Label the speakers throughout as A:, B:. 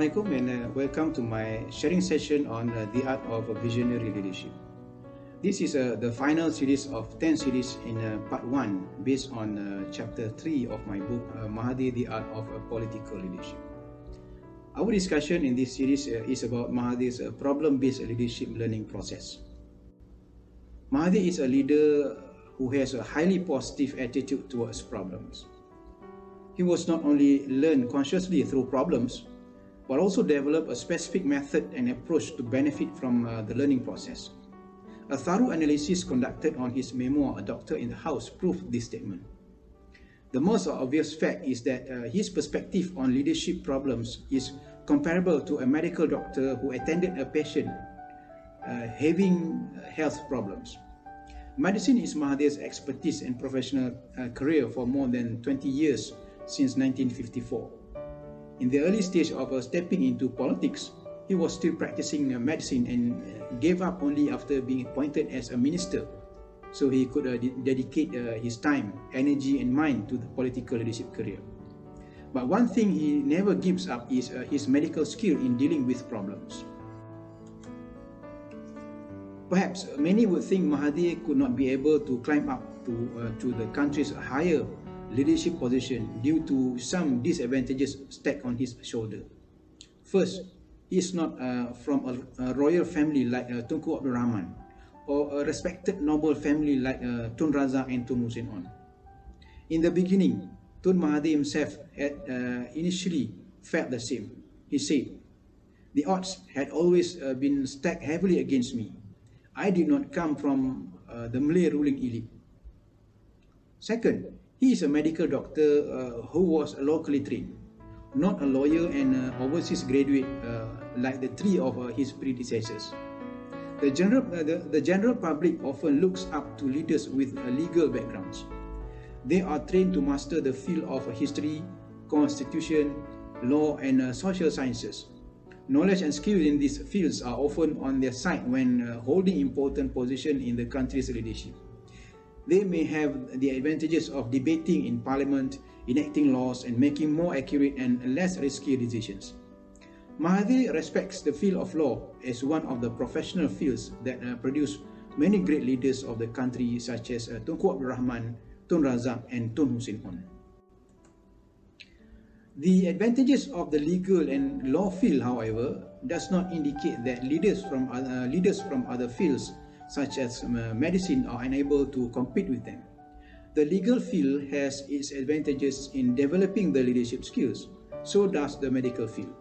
A: Assalamualaikum and welcome to my sharing session on the art of visionary leadership. This is the final series of 10 series in part 1 based on chapter 3 of my book Mahatma, the art of political leadership. Our discussion in this series is about Mahatma's problem-based leadership learning process. Mahatma is a leader who has a highly positive attitude towards problems. He was not only learn consciously through problems, but also develop a specific method and approach to benefit from the learning process. A thorough analysis conducted on his memoir, A Doctor in the House, proved this statement. The most obvious fact is that his perspective on leadership problems is comparable to a medical doctor who attended a patient having health problems. Medicine is Mahatma's expertise and professional career for more than 20 years since 1954. In the early stage of stepping into politics, he was still practicing medicine and gave up only after being appointed as a minister, so he could dedicate his time, energy and mind to the political leadership career. But one thing he never gives up is his medical skill in dealing with problems. Perhaps many would think Mahatma could not be able to climb up to the country's higher leadership position due to some disadvantages stacked on his shoulder. First, he is not from a royal family like Tunku Abdul Rahman or a respected noble family like Tun Razak and Tun Hussein On. In the beginning, Tun Mahathir himself had initially felt the same. He said, "The odds had always been stacked heavily against me. I did not come from the Malay ruling elite." Second, he is a medical doctor who was locally trained, not a lawyer and overseas graduate like the three of his predecessors. The general public often looks up to leaders with legal backgrounds. They are trained to master the field of history, constitution, law and social sciences. Knowledge and skill in these fields are often on their side when holding important positions in the country's leadership. They may have the advantages of debating in parliament, enacting laws and making more accurate and less risky decisions. Mahathir respects the field of law as one of the professional fields that produce many great leaders of the country such as Tunku Abdul Rahman, Tun Razak and Tun Hussein On. The advantages of the legal and law field, however, does not indicate that leaders from other fields such as medicine are unable to compete with them. The legal field has its advantages in developing the leadership skills, so does the medical field.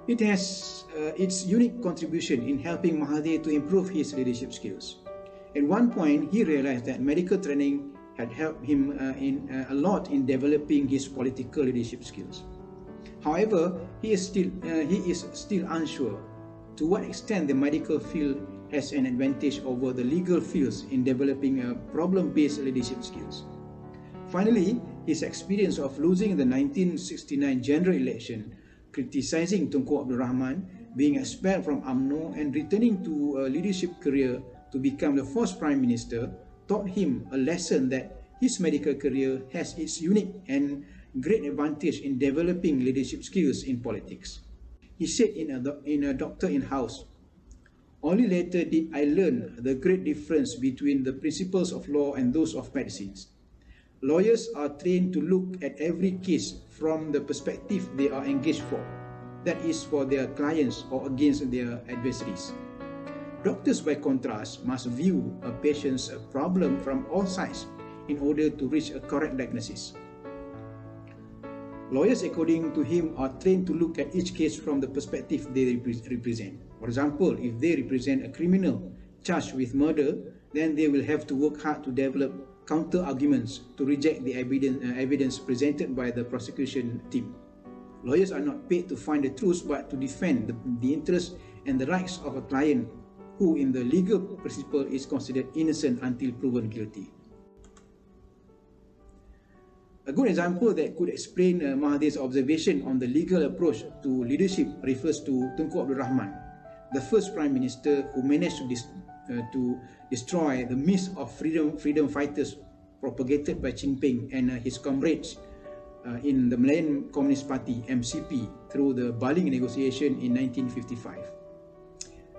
A: It has its unique contribution in helping Mahathir to improve his leadership skills. At one point, he realized that medical training had helped him a lot in developing his political leadership skills. However, he is still unsure to what extent the medical field has an advantage over the legal fields in developing problem-based leadership skills. Finally, his experience of losing the 1969 general election, criticizing Tunku Abdul Rahman, being expelled from UMNO and returning to a leadership career to become the first Prime Minister, taught him a lesson that his medical career has its unique and great advantage in developing leadership skills in politics. He said in a Doctor in House, "Only later did I learn the great difference between the principles of law and those of medicine. Lawyers are trained to look at every case from the perspective they are engaged for, that is for their clients or against their adversaries. Doctors, by contrast, must view a patient's problem from all sides in order to reach a correct diagnosis. Lawyers, according to him, are trained to look at each case from the perspective they represent. For example, if they represent a criminal charged with murder, then they will have to work hard to develop counter-arguments to reject the evidence presented by the prosecution team. Lawyers are not paid to find the truth but to defend the interests and the rights of a client who in the legal principle is considered innocent until proven guilty." A good example that could explain Mahathir's observation on the legal approach to leadership refers to Tunku Abdul Rahman, the first Prime Minister who managed to destroy the myth of freedom fighters propagated by Jinping and his comrades in the Malayan Communist Party, MCP, through the Baling negotiation in 1955.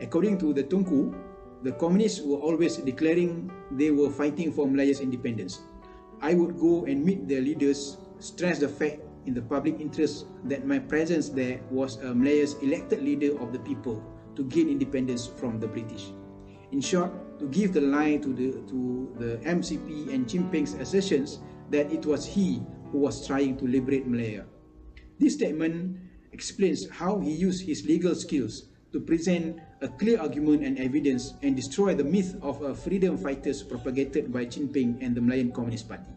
A: According to the Tunku, the communists were always declaring they were fighting for Malaya's independence. I would go and meet their leaders, stress the fact in the public interest that my presence there was Malaya's elected leader of the people to gain independence from the British. In short, to give the lie to the MCP and Chimping's assertions that it was he who was trying to liberate Malaya. This statement explains how he used his legal skills to present a clear argument and evidence and destroy the myth of freedom fighters propagated by Chimping and the Malayan Communist Party.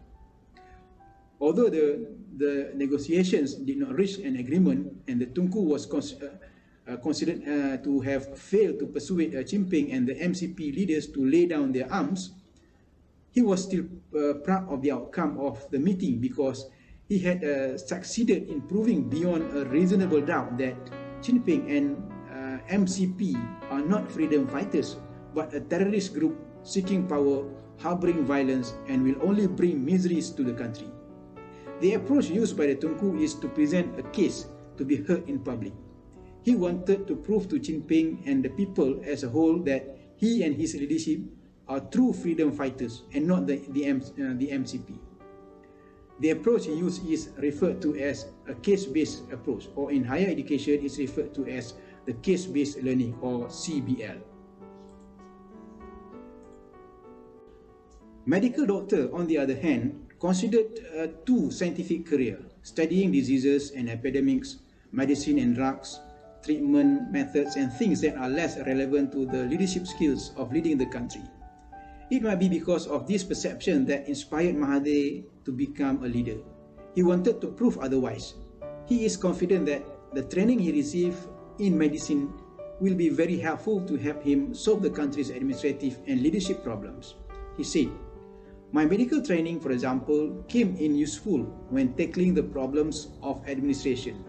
A: Although the negotiations did not reach an agreement and the Tunku was considered to have failed to persuade Chimping and the MCP leaders to lay down their arms, he was still proud of the outcome of the meeting because he had succeeded in proving beyond a reasonable doubt that Chimping and MCP are not freedom fighters but a terrorist group seeking power, harboring violence, and will only bring miseries to the country. The approach used by the Tunku is to present a case to be heard in public. He wanted to prove to Chimping and the people as a whole that he and his leadership are true freedom fighters and not the MCP. The approach he used is referred to as a case-based approach, or in higher education is referred to as the case-based learning, or CBL. Medical doctor, on the other hand, considered two scientific careers, studying diseases and epidemics, medicine and drugs, treatment methods, and things that are less relevant to the leadership skills of leading the country. It might be because of this perception that inspired Mahathir to become a leader. He wanted to prove otherwise. He is confident that the training he received in medicine will be very helpful to help him solve the country's administrative and leadership problems. He said, "My medical training, for example, came in useful when tackling the problems of administration.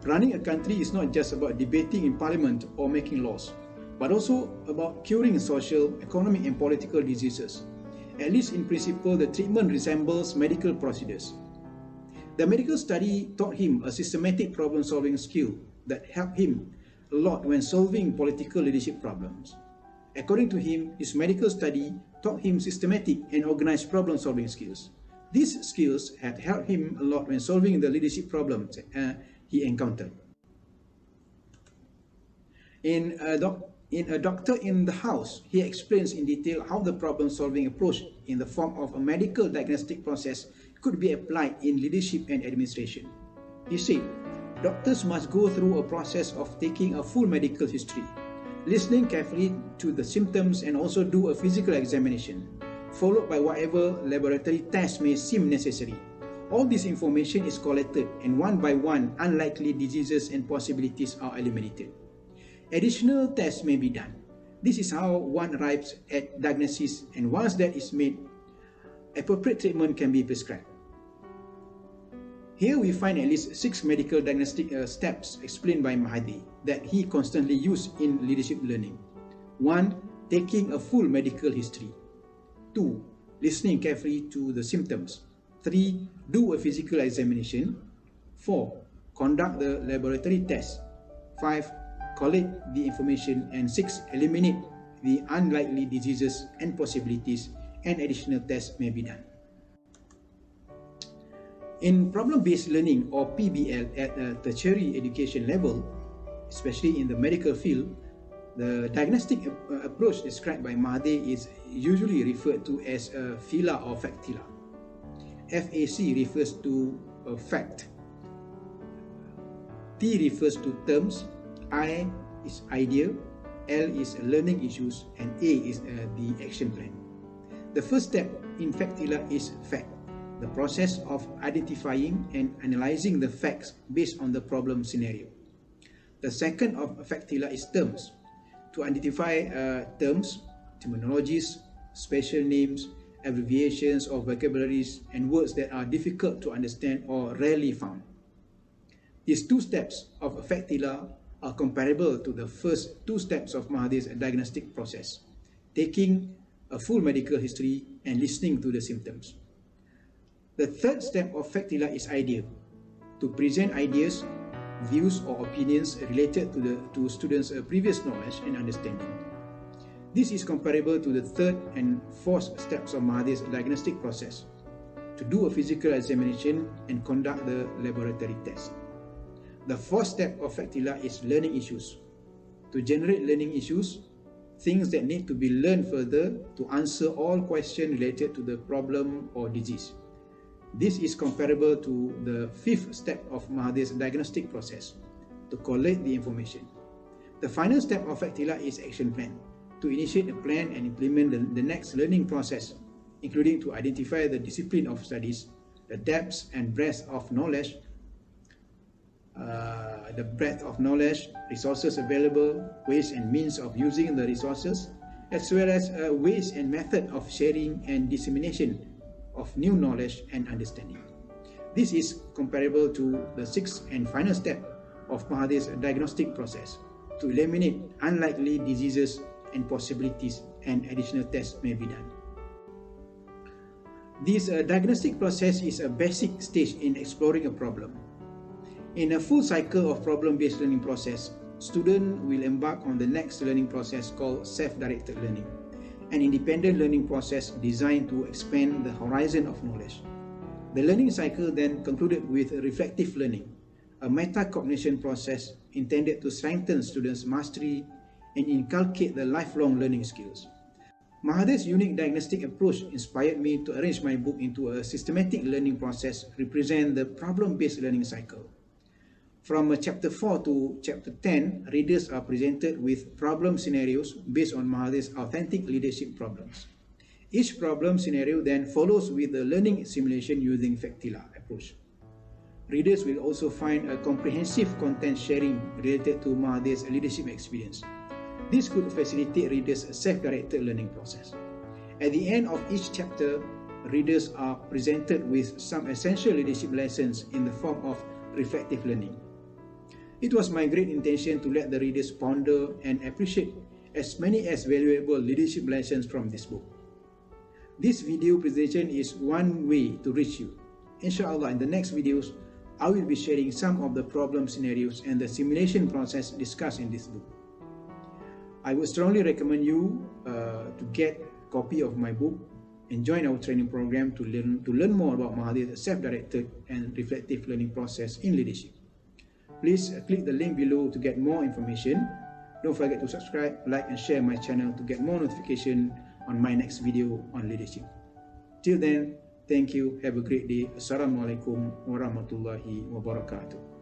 A: Running a country is not just about debating in parliament or making laws, but also about curing social, economic and political diseases. At least in principle, the treatment resembles medical procedures." The medical study taught him a systematic problem-solving skill that helped him a lot when solving political leadership problems. According to him, his medical study taught him systematic and organized problem-solving skills. These skills had helped him a lot when solving the leadership problems he encountered. In A Doctor in the House, he explains in detail how the problem-solving approach in the form of a medical diagnostic process could be applied in leadership and administration. He said, "Doctors must go through a process of taking a full medical history, listening carefully to the symptoms and also do a physical examination, followed by whatever laboratory tests may seem necessary. All this information is collected and one by one unlikely diseases and possibilities are eliminated. Additional tests may be done. This is how one arrives at diagnosis, and once that is made, appropriate treatment can be prescribed." Here we find at least 6 medical diagnostic steps explained by Mahathir that he constantly used in leadership learning. 1. Taking a full medical history. 2. Listening carefully to the symptoms. 3. Do a physical examination. 4. Conduct the laboratory test. 5. Collect the information. And 6. Eliminate the unlikely diseases and possibilities, and additional tests may be done. In problem-based learning, or PBL, at a tertiary education level, especially in the medical field, the diagnostic approach described by Mahathir is usually referred to as a FILA or FACTILA. FAC refers to a fact, T refers to terms, I is idea, L is learning issues, and A is the action plan. The first step in FACTILA is fact, the process of identifying and analyzing the facts based on the problem scenario. The second of FACTILA is terms, to identify terms, terminologies, special names, abbreviations or vocabularies, and words that are difficult to understand or rarely found. These 2 steps of FACTILA are comparable to the first 2 steps of Mahathir's diagnostic process, taking a full medical history and listening to the symptoms. The third step of Factila is idea, to present ideas, views or opinions related to students' previous knowledge and understanding. This is comparable to the third and fourth steps of Mahathir's diagnostic process, to do a physical examination and conduct the laboratory test. The fourth step of Factila is learning issues, to generate learning issues, things that need to be learned further to answer all questions related to the problem or disease. This is comparable to the fifth step of Mahathir's diagnostic process, to collate the information. The final step of Factila is action plan, to initiate a plan and implement the next learning process, including to identify the discipline of studies, the depth and breadth of knowledge, resources available, ways and means of using the resources, as well as ways and method of sharing and dissemination of new knowledge and understanding. This is comparable to the sixth and final step of Mahathir's diagnostic process, to eliminate unlikely diseases and possibilities, and additional tests may be done. This diagnostic process is a basic stage in exploring a problem. In a full cycle of problem-based learning process, students will embark on the next learning process called self-directed learning, an independent learning process designed to expand the horizon of knowledge. The learning cycle then concluded with reflective learning, a metacognition process intended to strengthen students' mastery and inculcate the lifelong learning skills. Mahathir's unique diagnostic approach inspired me to arrange my book into a systematic learning process represent the problem-based learning cycle. From chapter 4 to chapter 10, readers are presented with problem scenarios based on Mahathir's authentic leadership problems. Each problem scenario then follows with a learning simulation using Factila approach. Readers will also find a comprehensive content sharing related to Mahathir's leadership experience. This could facilitate readers' self-directed learning process. At the end of each chapter, readers are presented with some essential leadership lessons in the form of reflective learning. It was my great intention to let the readers ponder and appreciate as many as valuable leadership lessons from this book. This video presentation is one way to reach you. Inshallah, in the next videos, I will be sharing some of the problem scenarios and the simulation process discussed in this book. I would strongly recommend you to get a copy of my book and join our training program to learn more about Mahathir's self-directed and reflective learning process in leadership. Please click the link below to get more information. Don't forget to subscribe, like and share my channel to get more notification on my next video on leadership. Till then, thank you. Have a great day. Assalamualaikum warahmatullahi wabarakatuh.